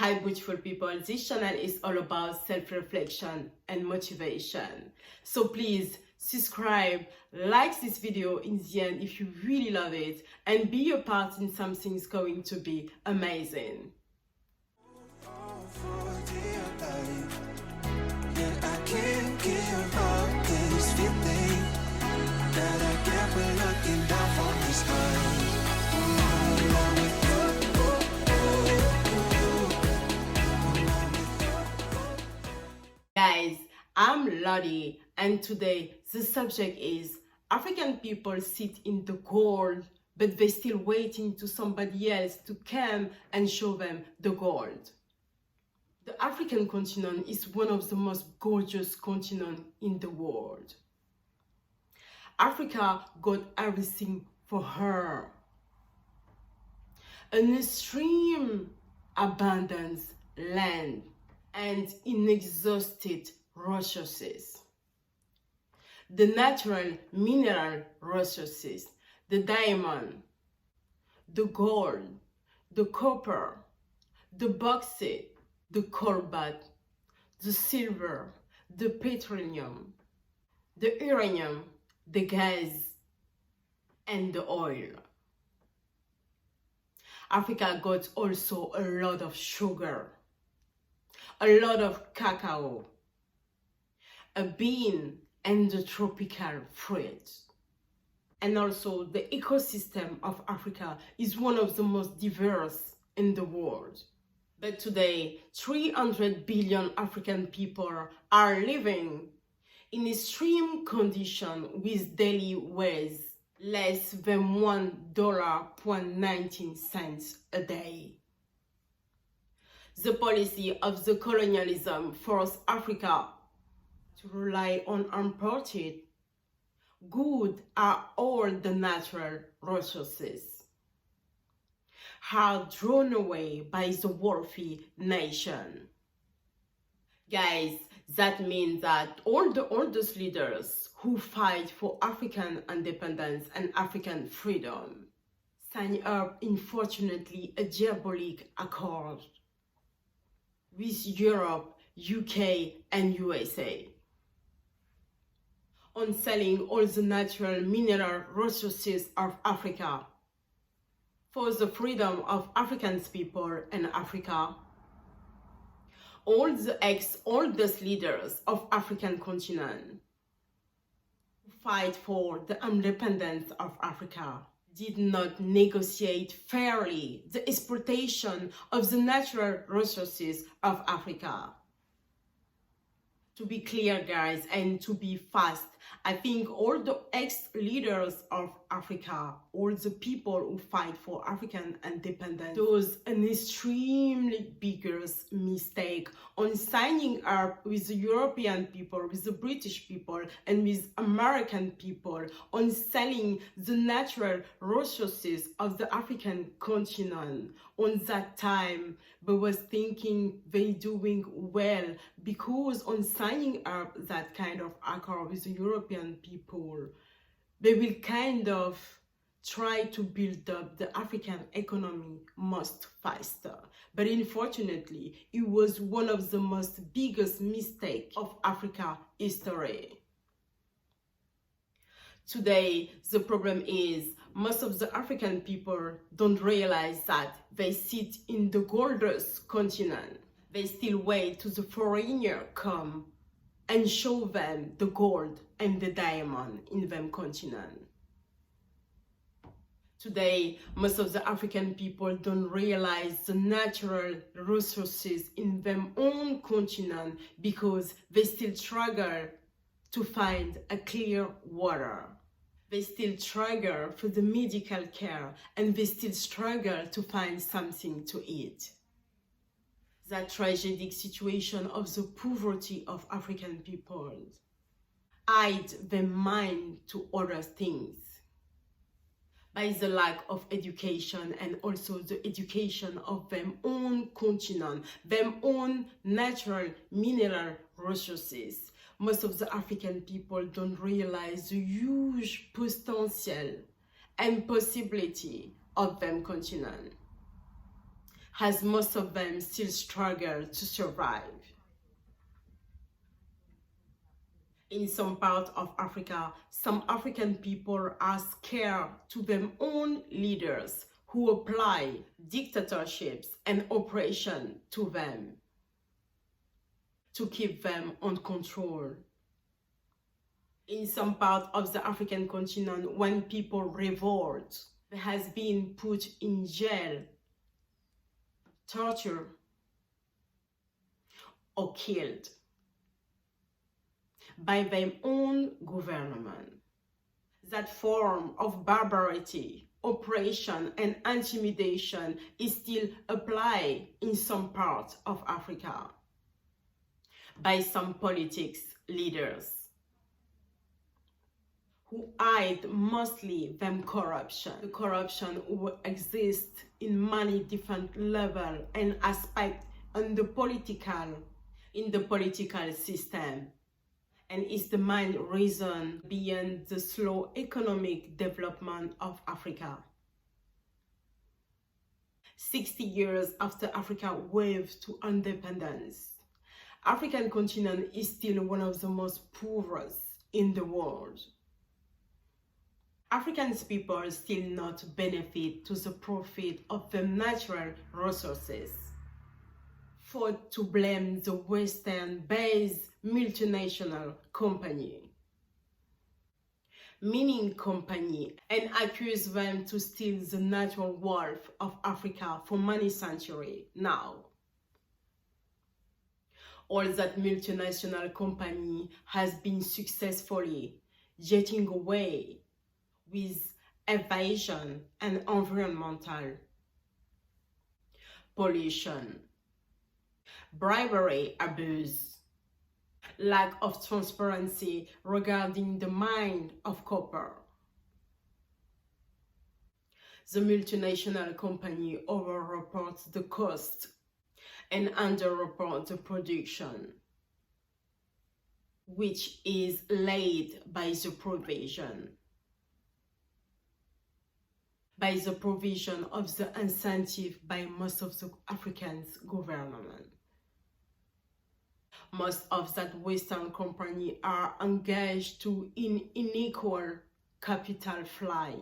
Hi beautiful people, this channel is all about self-reflection and motivation. So please subscribe, like this video in the end if you really love it, and be a part in something is going to be amazing. Guys, I'm Lottie, and today the subject is African people sit in the gold, but they're still waiting to somebody else to come and show them the gold. The African continent is one of the most gorgeous continents in the world. Africa got everything for her. An extreme abundance land and inexhausted resources. The natural mineral resources, the diamond, the gold, the copper, the bauxite, the cobalt, the silver, the petroleum, the uranium, the gas, and the oil. Africa got also a lot of sugar, a lot of cacao, a bean, and the tropical fruits. And also the ecosystem of Africa is one of the most diverse in the world. But today, 300 billion African people are living in extreme conditions with daily wage less than $1.19 a day. The policy of the colonialism forced Africa to rely on imported goods and all the natural resources, are drawn away by the wealthy nation. Guys, that means that all the oldest leaders who fight for African independence and African freedom sign up, unfortunately, a diabolic accord with Europe, UK, and USA on selling all the natural mineral resources of Africa for the freedom of African people and Africa. All the ex-oldest leaders of African continent who fight for the independence of Africa did not negotiate fairly the exploitation of the natural resources of Africa. To be clear, guys, and to be fast, I think all the ex-leaders of Africa, all the people who fight for African independence, does an extremely biggest mistake on signing up with the European people, with the British people, and with American people on selling the natural resources of the African continent. On that time, but was thinking they doing well, because on signing up that kind of accord with the European people, they will kind of try to build up the African economy most faster. But unfortunately, it was one of the most biggest mistakes of Africa history. Today, the problem is most of the African people don't realize that they sit in the gorgeous continent. They still wait till the foreigner come and show them the gold and the diamond in them continent. Today, most of the African people don't realize the natural resources in their own continent because they still struggle to find a clear water. They still struggle for the medical care, and they still struggle to find something to eat. That tragic situation of the poverty of African people hide their mind to other things by the lack of education, and also the education of their own continent, their own natural mineral resources. Most of the African people don't realize the huge potential and possibility of them continent. as most of them still struggle to survive. In some parts of Africa, some African people are scared to their own leaders who apply dictatorships and oppression to them to keep them on control. In some parts of the African continent, when people revolt, they has been put in jail, tortured, or killed by their own government. That form of barbarity, oppression, and intimidation is still applied in some parts of Africa by some politics leaders who hide mostly them corruption. The corruption will exist in many different levels and aspects in the political system, and is the main reason behind the slow economic development of Africa. 60 years after Africa waved to independence, African continent is still one of the most poorest in the world. African people still not benefit to the profit of the natural resources. For to blame the Western-based multinational company, mining company, and accuse them to steal the natural wealth of Africa for many centuries now. All that multinational company has been successfully getting away with evasion and environmental pollution, bribery, abuse, lack of transparency regarding the mine of copper. The multinational company over-reports the cost and under-reports the production, which is laid by the provision of the incentive by most of the African government. Most of that Western company are engaged in unequal capital flight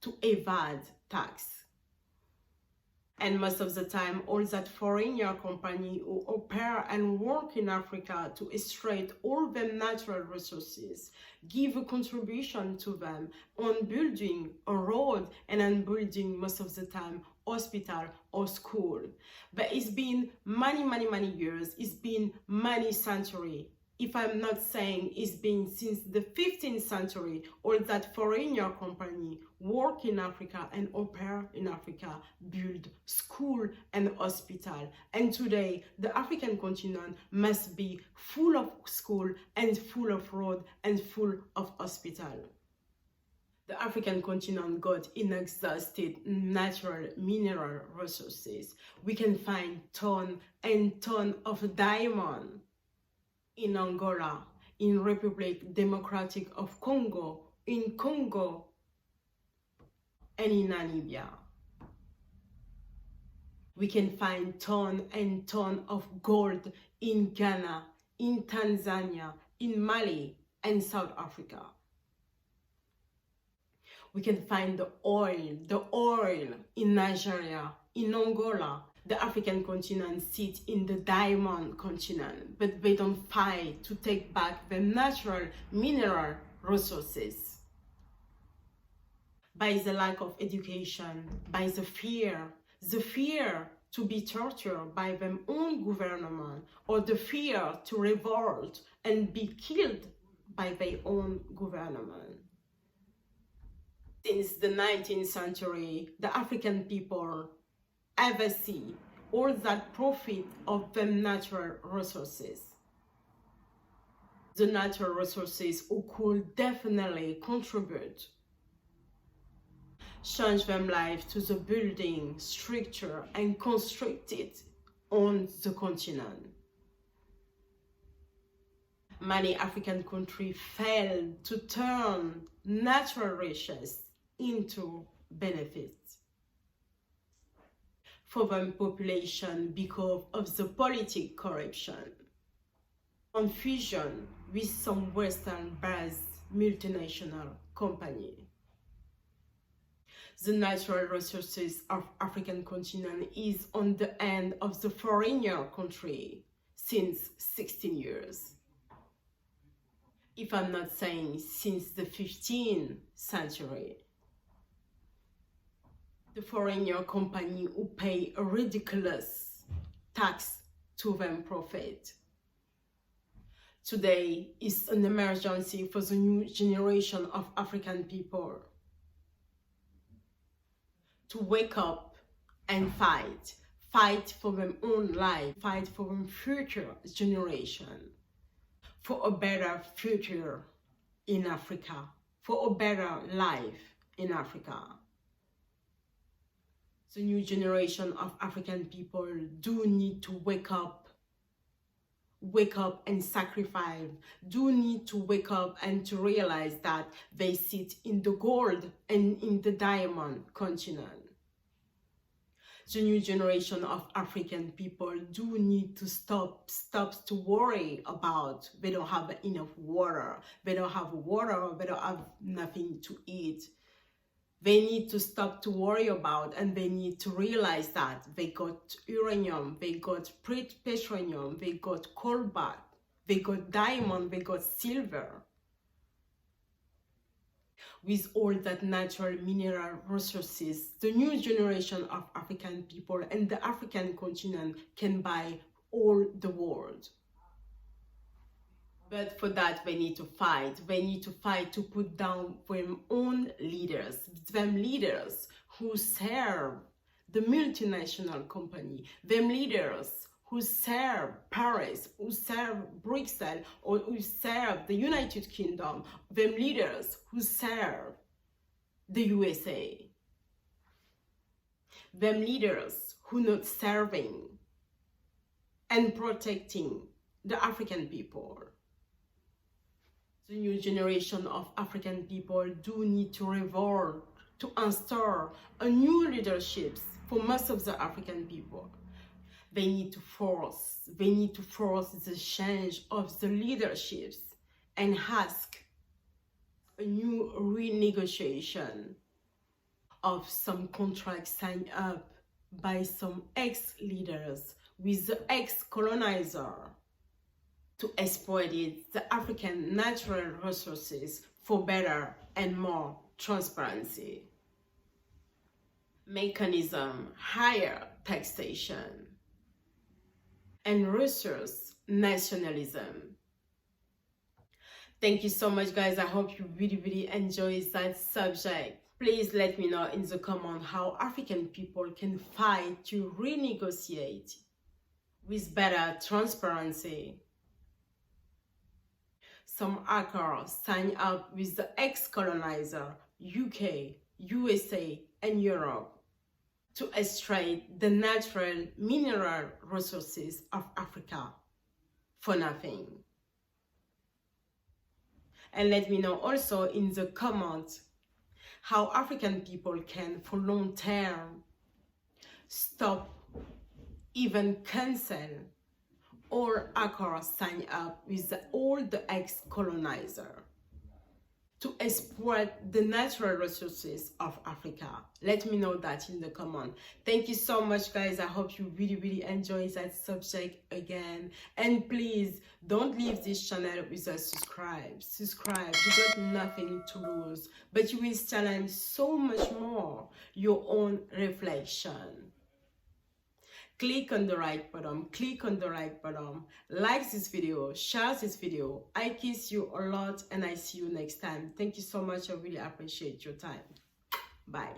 to evade tax. And most of the time, all that foreigner company who operate and work in Africa to extract all the natural resources give a contribution to them on building a road and on building most of the time hospital or school. But it's been many years, it's been many centuries. If I'm not saying it's been since the 15th century, all that foreigner company work in Africa and operate in Africa, build school and hospital. And today, the African continent must be full of school and full of road and full of hospital. The African continent got inexhausted natural mineral resources. We can find ton and ton of diamond in Angola, in Republic Democratic of Congo, in Congo, and in Namibia. We can find ton and ton of gold in Ghana, in Tanzania, in Mali, and South Africa. We can find the oil in Nigeria, in Angola. The African continent sits in the diamond continent, but they don't fight to take back the natural mineral resources. By the lack of education, by the fear to be tortured by their own government, or the fear to revolt and be killed by their own government. Since the 19th century, the African people ever see all that profit of the natural resources. The natural resources who could definitely contribute, change them life to the building, structure, and construct it on the continent. Many African countries failed to turn natural riches into benefits. for the population because of the politic corruption. Confusion with some Western-based multinational company. The natural resources of African continent is on the hand of the foreigner country since 16 years. If I'm not saying since the 15th century. The foreigner company who pay a ridiculous tax to them profit. Today is an emergency for the new generation of African people to wake up and fight for their own life, fight for their future generation, for a better future in Africa, for a better life in Africa. The new generation of African people do need to wake up and sacrifice, do need to wake up and to realize that they sit in the gold and in the diamond continent. The new generation of African people do need to stop to worry about they don't have enough water, they don't have nothing to eat. They need to stop to worry about, and they need to realize that they got uranium, they got petroleum, they got cobalt, they got diamond, they got silver. With all that natural mineral resources, the new generation of African people and the African continent can buy all the world. But for that, they need to fight. They need to fight to put down their own leaders, them leaders who serve the multinational company, them leaders who serve Paris, who serve Brussels, or who serve the United Kingdom, them leaders who serve the USA, them leaders who are not serving and protecting the African people. The new generation of African people do need to revolt, to install a new leadership for most of the African people. They need to force the change of the leaderships and ask a new renegotiation of some contracts signed up by some ex-leaders with the ex-colonizer to exploit the African natural resources for better and more transparency. Mechanism, higher taxation, and resource nationalism. Thank you so much, guys. I hope you really enjoyed that subject. Please let me know in the comments how African people can fight to renegotiate with better transparency. Some accords signed up with the ex-colonizer, UK, USA, and Europe to extract the natural mineral resources of Africa for nothing. And let me know also in the comments how African people can, for long term, stop, even cancel all accords signed up with all the ex-colonizer to exploit the natural resources of Africa. Let me know that in the comment. Thank you so much, guys. I hope you really enjoy that subject again. And please don't leave this channel without subscribe. You got nothing to lose, but you will challenge so much more your own reflection. Click on the right button, like this video, share this video. I kiss you a lot and I see you next time. Thank you so much. I really appreciate your time. Bye.